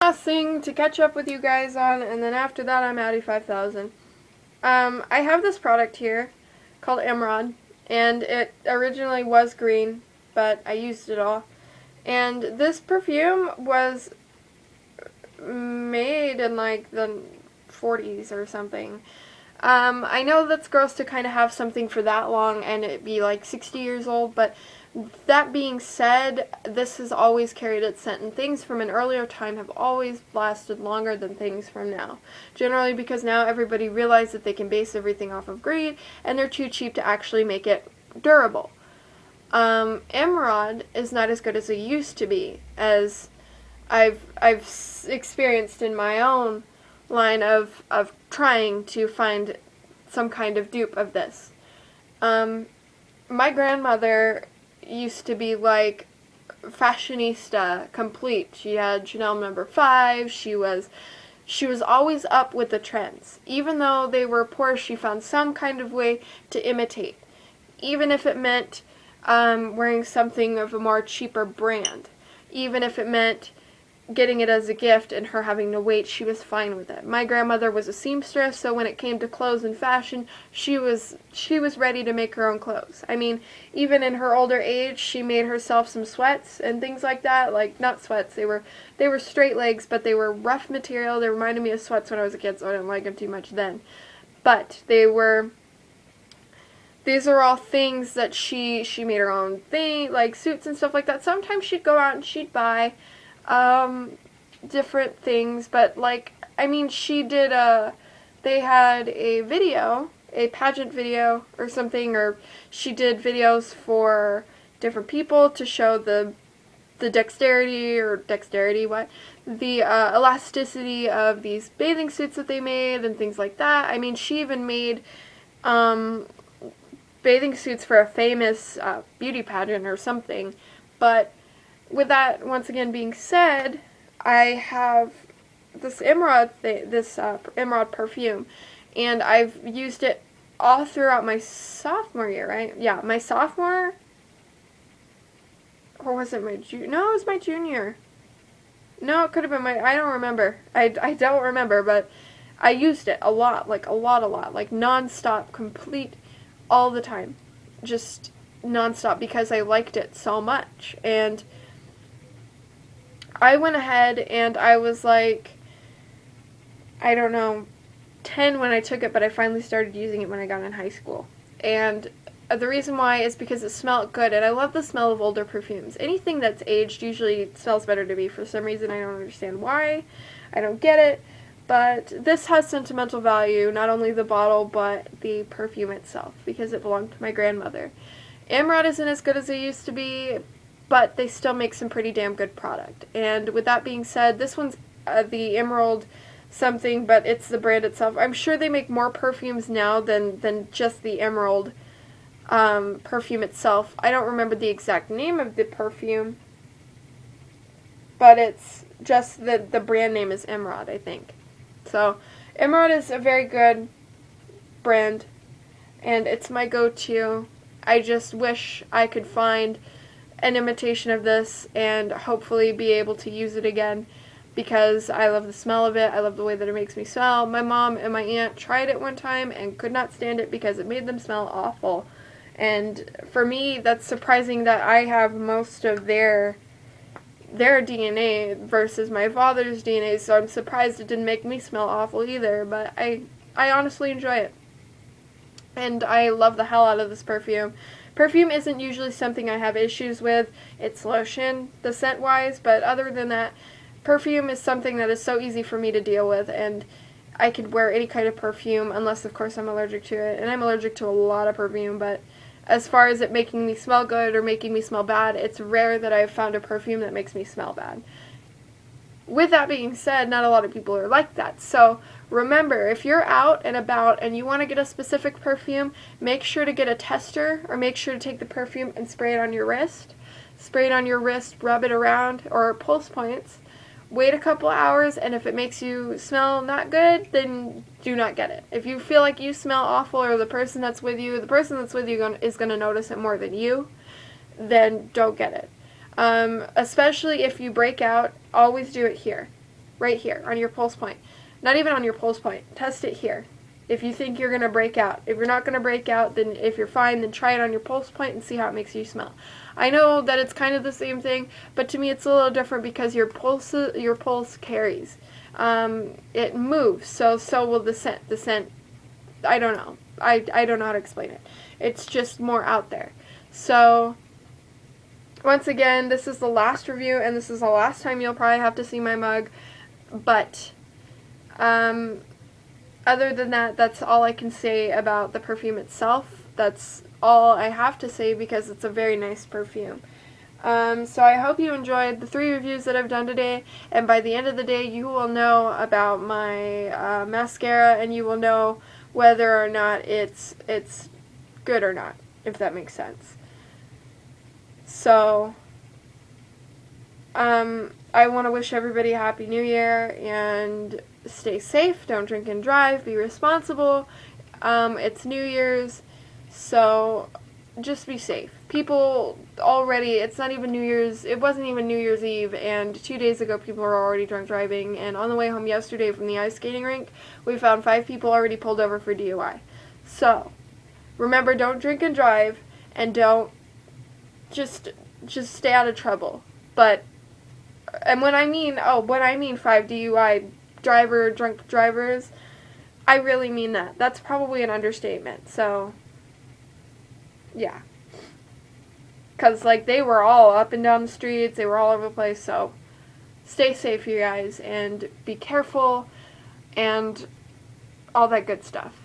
Last thing to catch up with you guys on, and then after that I'm at 5,000. I have this product here called emeraude, and it originally was green, but I used it all. And this perfume was made in like the 40s or something. I know that's gross to kind of have something for that long and it be like 60 years old, but that being said, this has always carried its scent, and things from an earlier time have always lasted longer than things from now. Generally because now everybody realizes that they can base everything off of greed, and they're too cheap to actually make it durable. Emeraude is not as good as it used to be, as I've experienced in my own line of trying to find some kind of dupe of this. My grandmother used to be like fashionista complete. She had Chanel No. 5. She was always up with the trends. Even though they were poor, she found some kind of way to imitate, even if it meant wearing something of a more cheaper brand. Even if it meant getting it as a gift and her having to wait, she was fine with it. My grandmother was a seamstress, so when it came to clothes and fashion, she was ready to make her own clothes. I mean, even in her older age, she made herself some sweats and things like that. Like, not sweats, they were straight legs, but they were rough material. They reminded me of sweats when I was a kid, so I didn't like them too much then. But these are all things that she made her own thing, like suits and stuff like that. Sometimes she'd go out and she'd buy different things, but like, I mean, they had a video, a pageant video or something, or she did videos for different people to show the elasticity of these bathing suits that they made and things like that. I mean, she even made, bathing suits for a famous beauty pageant or something. But with that, once again being said, I have this emeraude emeraude perfume, and I've used it all throughout my sophomore year, right? Yeah, my sophomore, or was it my junior? No, it was my junior. No, it could have been I don't remember. I don't remember, but I used it a lot, like non-stop, complete, all the time. Just non-stop, because I liked it so much. And I went ahead and I was like, I don't know, 10 when I took it, but I finally started using it when I got in high school. And the reason why is because it smelled good, and I love the smell of older perfumes. Anything that's aged usually smells better to me. For some reason, I don't understand why. I don't get it. But this has sentimental value, not only the bottle, but the perfume itself, because it belonged to my grandmother. Emeraude isn't as good as it used to be, but they still make some pretty damn good product. And with that being said, this one's the Emeraude something, but it's the brand itself. I'm sure they make more perfumes now than just the Emeraude perfume itself. I don't remember the exact name of the perfume, but it's just the brand name is Emeraude, I think. So, Emeraude is a very good brand, and it's my go-to. I just wish I could find an imitation of this and hopefully be able to use it again, because I love the smell of it. I love the way that it makes me smell. My mom and my aunt tried it one time and could not stand it because it made them smell awful. And for me, that's surprising that I have most of their DNA versus my father's DNA, so I'm surprised it didn't make me smell awful either, but I honestly enjoy it. And I love the hell out of this perfume. Perfume isn't usually something I have issues with. It's lotion, the scent-wise, but other than that, perfume is something that is so easy for me to deal with, and I could wear any kind of perfume, unless, of course, I'm allergic to it. And I'm allergic to a lot of perfume, but as far as it making me smell good or making me smell bad, it's rare that I've found a perfume that makes me smell bad. With that being said, not a lot of people are like that. So remember, if you're out and about and you want to get a specific perfume, make sure to get a tester, or make sure to take the perfume and spray it on your wrist. Spray it on your wrist, rub it around, or pulse points. Wait a couple hours, and if it makes you smell not good, then do not get it. If you feel like you smell awful, or the person that's with you is going to notice it more than you, then don't get it. Especially if you break out, always do it here. right here on your pulse point. Not even on your pulse point. Test it here. If you think you're going to break out. If you're not going to break out, then if you're fine, then try it on your pulse point and see how it makes you smell. I know that it's kind of the same thing, but to me it's a little different because your pulse carries. It moves, so will the scent. The scent, I don't know. I don't know how to explain it. It's just more out there. So, once again, this is the last review, and this is the last time you'll probably have to see my mug, but, other than that, that's all I can say about the perfume itself. That's all I have to say because it's a very nice perfume. So I hope you enjoyed the 3 reviews that I've done today, and by the end of the day you will know about my mascara, and you will know whether or not it's good or not, if that makes sense. So, I want to wish everybody a Happy New Year, and stay safe, don't drink and drive, be responsible. It's New Year's, so just be safe. People already, it's not even New Year's, it wasn't even New Year's Eve, and 2 days ago people were already drunk driving, and on the way home yesterday from the ice skating rink, we found 5 people already pulled over for DUI. So, remember, don't drink and drive, and don't, just stay out of trouble. But, and when I mean 5 DUI drunk drivers, I really mean that. That's probably an understatement, so, yeah. Because, like, they were all up and down the streets, they were all over the place, so stay safe, you guys, and be careful, and all that good stuff.